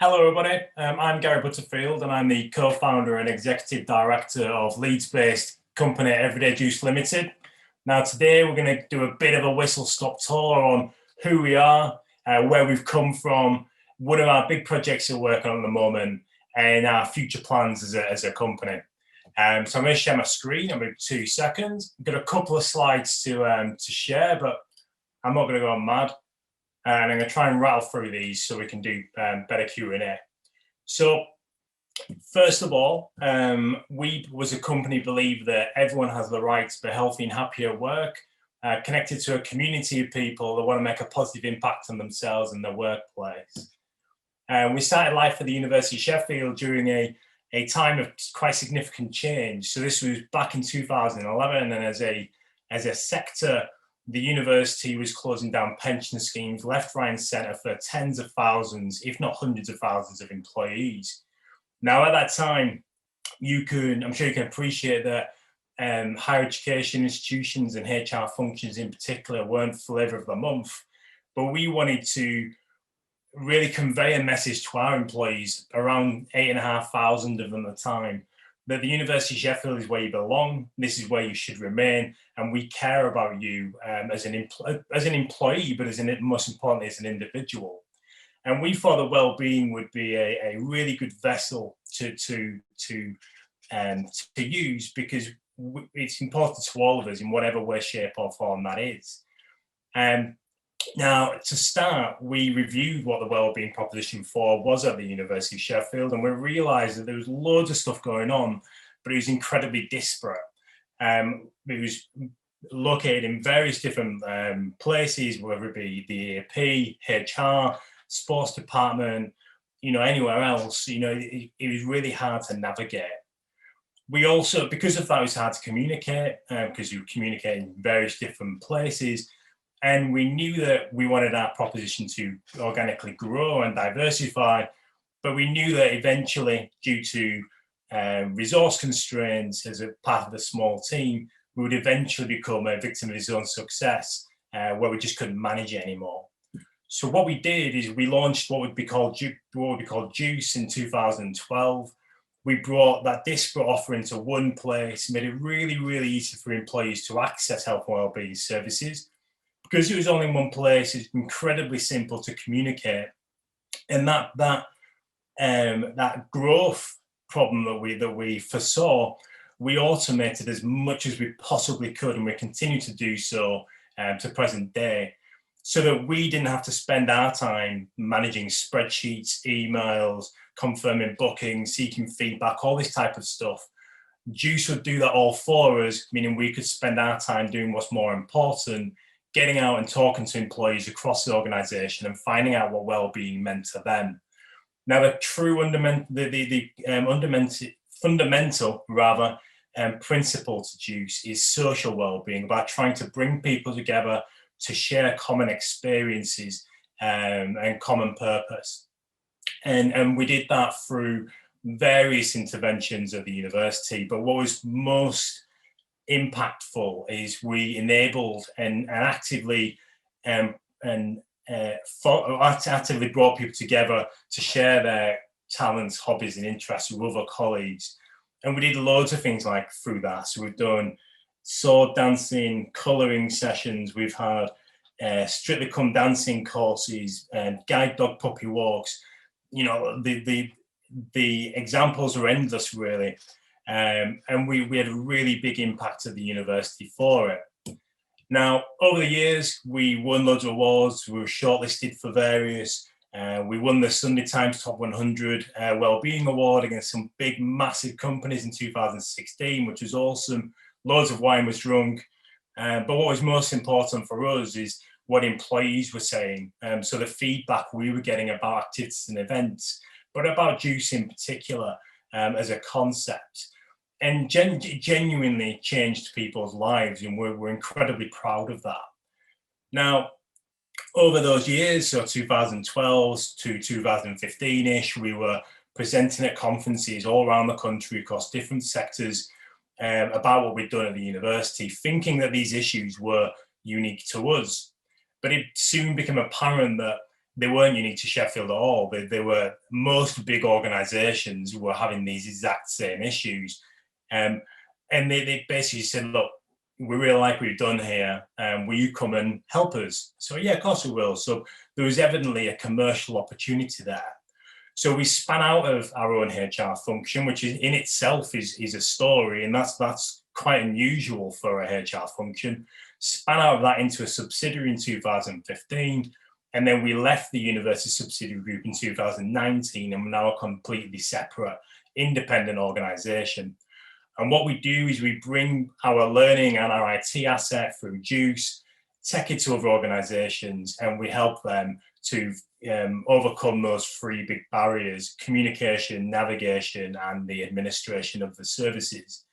Hello, everybody. I'm Gary Butterfield, and I'm the co-founder and executive director of Leeds-based company Everyday Juice Limited. Now, today we're going to do a bit of a whistle-stop tour on who we are, where we've come from, one of our big projects we're working on at the moment, and our future plans as a company. So I'm going to share my screen in 2 seconds. I've got a couple of slides to share, but I'm not going to go mad. And I'm going to try and rattle through these so we can do better Q&A. So first of all, we as a company believe that everyone has the right to be healthy and happy at work, connected to a community of people that want to make a positive impact on themselves and their workplace. We started life at the University of Sheffield during a time of quite significant change. So this was back in 2011, and as a sector, the university was closing down pension schemes left, right, and centre for tens of thousands, if not hundreds of thousands of employees. Now, at that time, I'm sure you can appreciate that higher education institutions and HR functions in particular weren't flavour of the month, but we wanted to really convey a message to our employees, around 8,500 of them at the time, that the University of Sheffield is where you belong, this is where you should remain, and we care about you as an employee, but most importantly, as an individual. And we thought that well-being would be a really good vessel to use, because it's important to all of us in whatever way, shape, or form that is. Now, to start, we reviewed what the wellbeing proposition for was at the University of Sheffield, and we realised that there was loads of stuff going on, but it was incredibly disparate. It was located in various different places, whether it be the EAP, HR, sports department, anywhere else. It was really hard to navigate. We also, because of that, it was hard to communicate, because you communicate in various different places. And we knew that we wanted our proposition to organically grow and diversify, but we knew that eventually, due to resource constraints as a part of a small team, we would eventually become a victim of his own success, where we just couldn't manage it anymore. So what we did is we launched what would be called Juice in 2012. We brought that disparate offer into one place, made it really, really easy for employees to access health and wellbeing services. Because it was only in one place, it's incredibly simple to communicate, and that growth problem that we foresaw, we automated as much as we possibly could, and we continue to do so to present day, so that we didn't have to spend our time managing spreadsheets, emails, confirming bookings, seeking feedback, all this type of stuff. Juice would do that all for us, meaning we could spend our time doing what's more important, getting out and talking to employees across the organisation and finding out what well-being meant to them. Now, the true fundamental principle to Juice is social well-being, about trying to bring people together to share common experiences and common purpose. And we did that through various interventions at the university, but what was most impactful is we enabled and actively brought people together to share their talents, hobbies, and interests with other colleagues. And we did loads of things like through that. So we've done sword dancing, colouring sessions. We've had Strictly Come Dancing courses and guide dog puppy walks. The examples are endless, really. And we had a really big impact at the university for it. Now, over the years, we won loads of awards. We were shortlisted for various. We won the Sunday Times Top 100 Wellbeing Award against some big, massive companies in 2016, which was awesome. Loads of wine was drunk. But what was most important for us is what employees were saying. So the feedback we were getting about activities and events, but about Juice in particular as a concept. And genuinely changed people's lives, and we're incredibly proud of that. Now, over those years, so 2012 to 2015-ish, we were presenting at conferences all around the country across different sectors about what we'd done at the university, thinking that these issues were unique to us. But it soon became apparent that they weren't unique to Sheffield at all. They were, most big organisations were having these exact same issues. And they basically said, look, we really like what you've done here. Will you come and help us? So yeah, of course we will. So there was evidently a commercial opportunity there. So we span out of our own HR function, which is in itself is a story, and that's quite unusual for a HR function. Span out of that into a subsidiary in 2015, and then we left the university subsidiary group in 2019, and we're now a completely separate, independent organisation. And what we do is we bring our learning and our IT asset through Juice, take it to other organisations, and we help them to overcome those three big barriers: communication, navigation, and the administration of the services.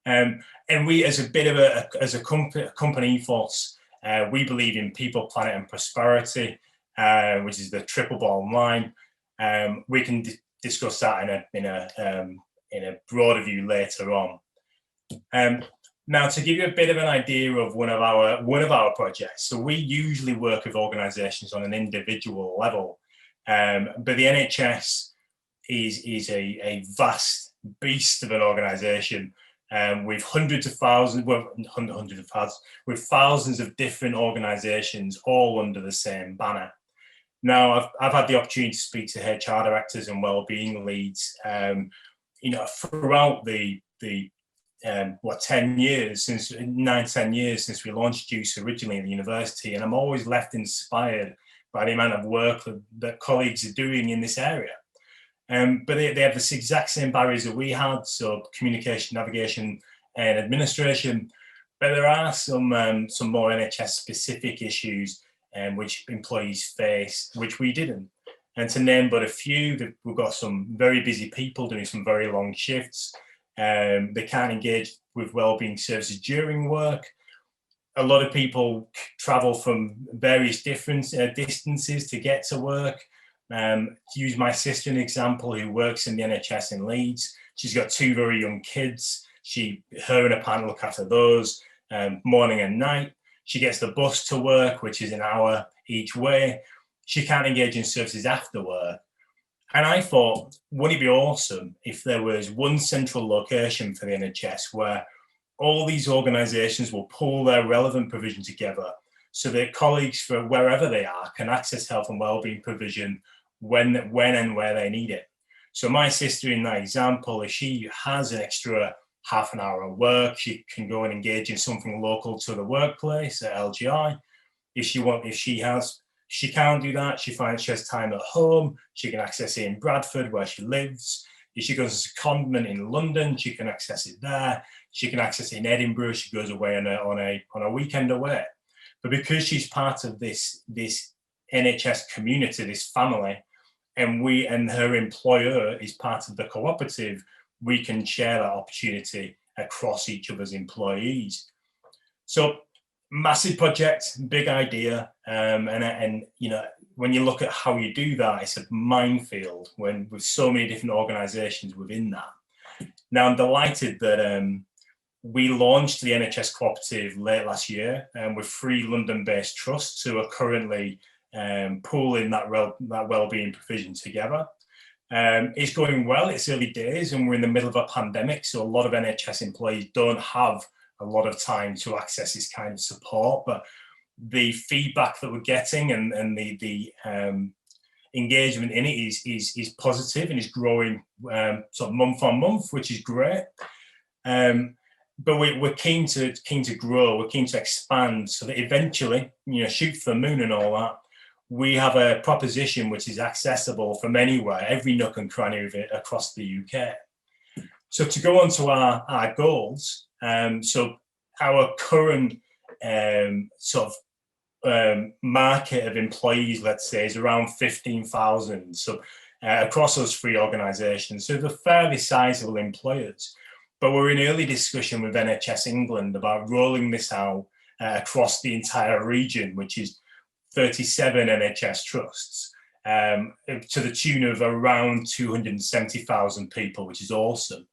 And we, as a bit of a company ethos, we believe in people, planet, and prosperity, which is the triple bottom line. We can discuss that in a broader view later on. Now, to give you a bit of an idea of one of our projects, so we usually work with organisations on an individual level, but the NHS is a vast beast of an organisation, with hundreds of thousands, with thousands of different organisations all under the same banner. Now, I've had the opportunity to speak to HR directors and wellbeing leads, throughout the 10 years since 9-10 years since we launched Juice originally in the university, and I'm always left inspired by the amount of work that colleagues are doing in this area. But they have the exact same barriers that we had, so communication, navigation, and administration. But there are some more NHS specific issues which employees face, which we didn't. And to name but a few, we've got some very busy people doing some very long shifts. They can't engage with wellbeing services during work. A lot of people travel from various different distances to get to work. To use my sister an example, who works in the NHS in Leeds, she's got 2 very young kids. Her and her partner look after those morning and night. She gets the bus to work, which is an hour each way. She can't engage in services after work. And I thought, wouldn't it be awesome if there was one central location for the NHS where all these organisations will pull their relevant provision together so that colleagues from wherever they are can access health and wellbeing provision when and where they need it. So my sister in that example, if she has an extra half an hour of work, she can go and engage in something local to the workplace at LGI. If she can't do that, she finds she has time at home, she can access it in Bradford where she lives. If she goes to a secondment in London, she can access it there. She can access it in Edinburgh, she goes away on a weekend away. But because she's part of this NHS community, this family, and her employer is part of the cooperative, we can share that opportunity across each other's employees. So massive project, big idea, and when you look at how you do that, it's a minefield with so many different organisations within that. Now, I'm delighted that we launched the NHS Cooperative late last year, with 3 London-based trusts who are currently pooling that wellbeing provision together. It's going well. It's early days, and we're in the middle of a pandemic, so a lot of NHS employees don't have a lot of time to access this kind of support. But the feedback that we're getting and the engagement in it is positive and is growing sort of month on month, which is great. But we're keen to grow. We're keen to expand so that eventually, shoot for the moon and all that. We have a proposition which is accessible from anywhere, every nook and cranny of it across the UK. So to go on to our goals, so our current market of employees, let's say, is around 15,000. So across those 3 organisations, so they're fairly sizable employers. But we're in early discussion with NHS England about rolling this out across the entire region, which is 37 NHS trusts, to the tune of around 270,000 people, which is awesome.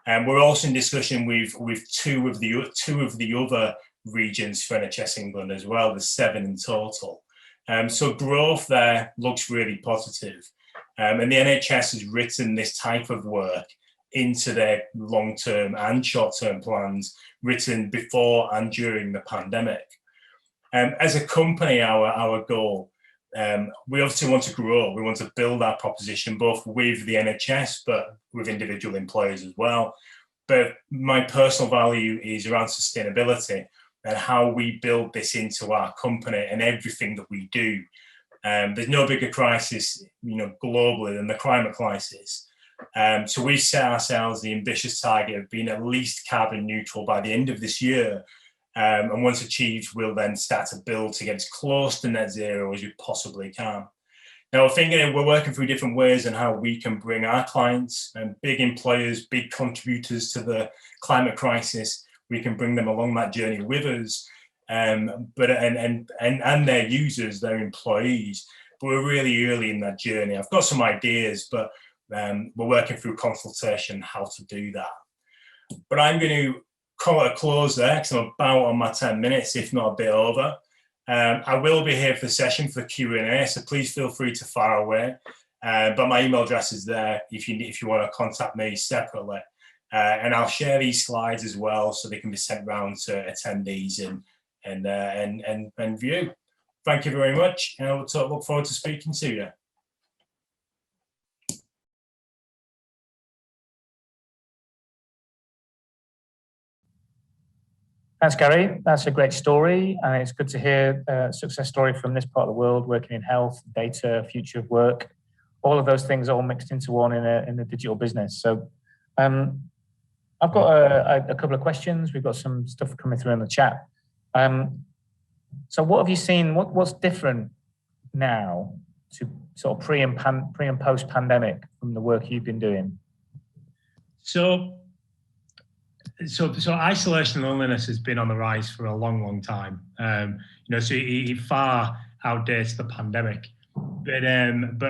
And we're also in discussion with two of the other regions for NHS England as well. There's 7 in total. So growth there looks really positive. And the NHS has written this type of work into their long-term and short-term plans, written before and during the pandemic. As a company, our goal, we obviously want to grow. We want to build our proposition both with the NHS, but with individual employers as well. But my personal value is around sustainability and how we build this into our company and everything that we do. There's no bigger crisis, globally than the climate crisis. So we've set ourselves the ambitious target of being at least carbon neutral by the end of this year. And once achieved, we'll then start to build to get as close to net zero as we possibly can. Now, we're working through different ways on how we can bring our clients and big employers, big contributors to the climate crisis. We can bring them along that journey with us, and their users, their employees. But we're really early in that journey. I've got some ideas, but we're working through consultation how to do that. But I'm going to call it a close there because I'm about on my 10 minutes, if not a bit over. I will be here for the session for the Q&A, so please feel free to fire away. But my email address is there if you want to contact me separately. And I'll share these slides as well so they can be sent round to attendees and view. Thank you very much, and I look forward to speaking to you. Thanks, Gary. That's a great story, and it's good to hear a success story from this part of the world, working in health, data, future of work, all of those things all mixed into one in a digital business. So I've got a couple of questions. We've got some stuff coming through in the chat. So what have you seen? What's different now to sort of pre and post pandemic from the work you've been doing? So isolation and loneliness has been on the rise for a long time. So it far outdates the pandemic. And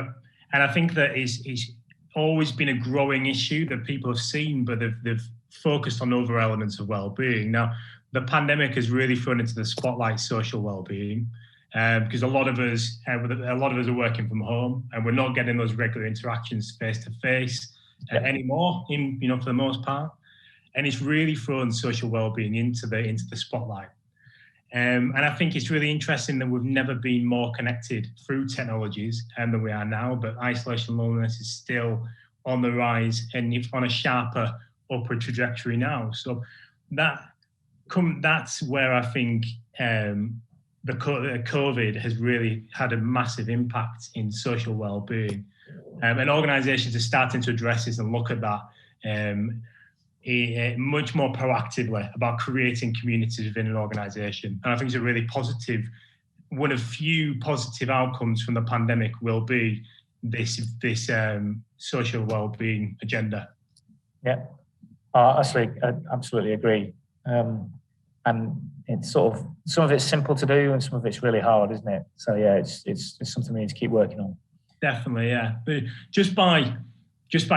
I think that it's always been a growing issue that people have seen, but they've focused on other elements of well-being. Now, the pandemic has really thrown into the spotlight social well-being, because a lot of us are working from home, and we're not getting those regular interactions face to face anymore. For the most part. And it's really thrown social well-being into the spotlight. And I think it's really interesting that we've never been more connected through technologies than we are now, but isolation and loneliness is still on the rise and on a sharper upward trajectory now. So that's where I think the COVID has really had a massive impact in social well-being. And organisations are starting to address this and look at that much more proactively about creating communities within an organisation. And I think it's a really positive, one of few positive outcomes from the pandemic will be this social well-being agenda. Yeah, I absolutely agree. And it's sort of, some of it's simple to do and some of it's really hard, isn't it? So yeah, it's something we need to keep working on. Definitely, yeah. But just by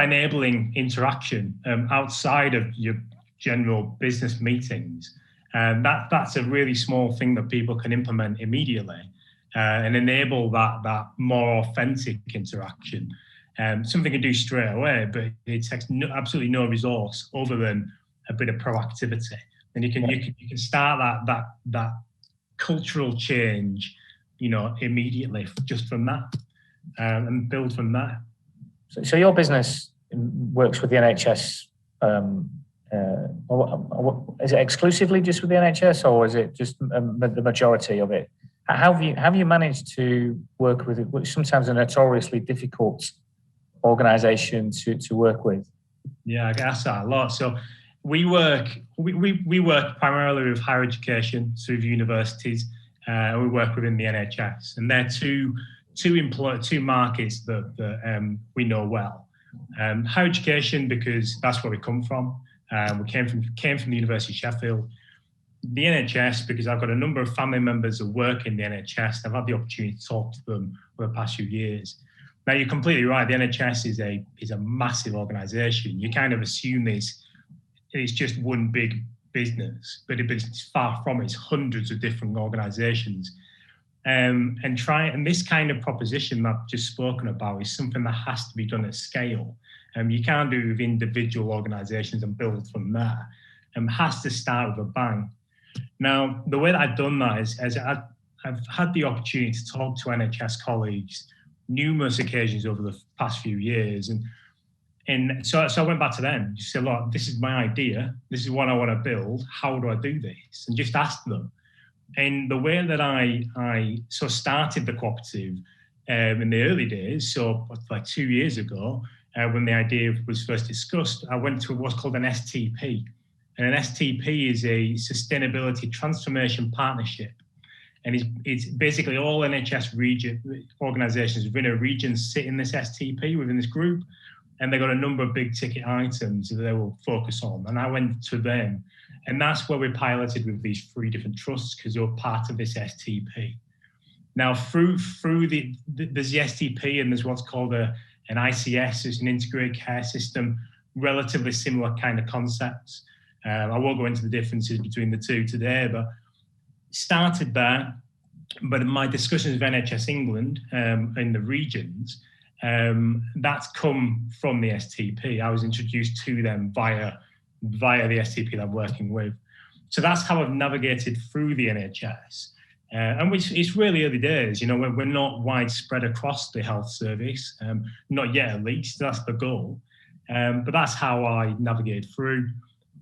enabling interaction outside of your general business meetings, that's a really small thing that people can implement immediately and enable that more authentic interaction. Something you do straight away, but it takes absolutely no resource other than a bit of proactivity, and you can start that cultural change, immediately just from that, and build from that. So your business works with the NHS. Is it exclusively just with the NHS, or is it just the majority of it? How have you managed to work with it, which sometimes a notoriously difficult organisation to work with? Yeah, I guess that a lot. So we work primarily with higher education, so with universities, and we work within the NHS, and they're two markets that we know well. Higher education, because that's where we come from. We came from the University of Sheffield. The NHS, because I've got a number of family members that work in the NHS. I've had the opportunity to talk to them over the past few years. Now, you're completely right. The NHS is a massive organisation. You kind of assume it's just one big business, but it's far from it. It's hundreds of different organisations. and this kind of proposition that I've just spoken about is something that has to be done at scale. You can't do it with individual organisations and build from there. It has to start with a bang. Now, the way that I've done that is I've had the opportunity to talk to NHS colleagues numerous occasions over the past few years, and so I went back to them. Just said, look, this is my idea. This is what I want to build. How do I do this? And just ask them. And the way that I started the cooperative in the early days, so like 2 years ago, when the idea was first discussed, I went to what's called an STP. And an STP is a Sustainability Transformation Partnership. And it's basically all NHS region organisations within a region sit in this STP, within this group, and they've got a number of big ticket items that they will focus on. And I went to them, and that's where we piloted with these 3 different trusts, because they were part of this STP. Now, through there's the STP, and there's what's called an ICS, it's an integrated care system, relatively similar kind of concepts. I won't go into the differences between the two today, but started there. But in my discussions with NHS England in the regions, that's come from the STP. I was introduced to them via the STP that I'm working with. So that's how I've navigated through the NHS. And it's really early days. We're not widespread across the health service, not yet at least. That's the goal. But that's how I navigate through.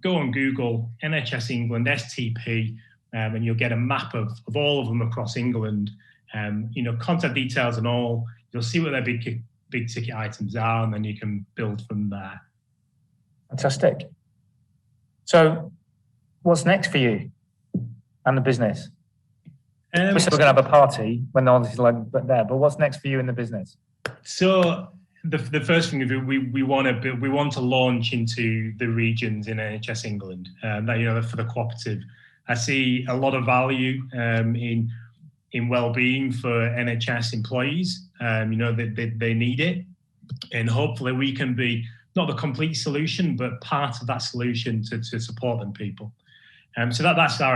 Go on Google, NHS England, STP, and you'll get a map of all of them across England. Contact details and all. You'll see what their big ticket items are, and then you can build from there. Fantastic. So what's next for you and the business? We're going to have a party when all this is there, but what's next for you in the business? So the first thing we want to launch into the regions in NHS England. For the cooperative, I see a lot of value in well-being for NHS employees. They need it, and hopefully we can be not the complete solution, but part of that solution to support them people. So that's our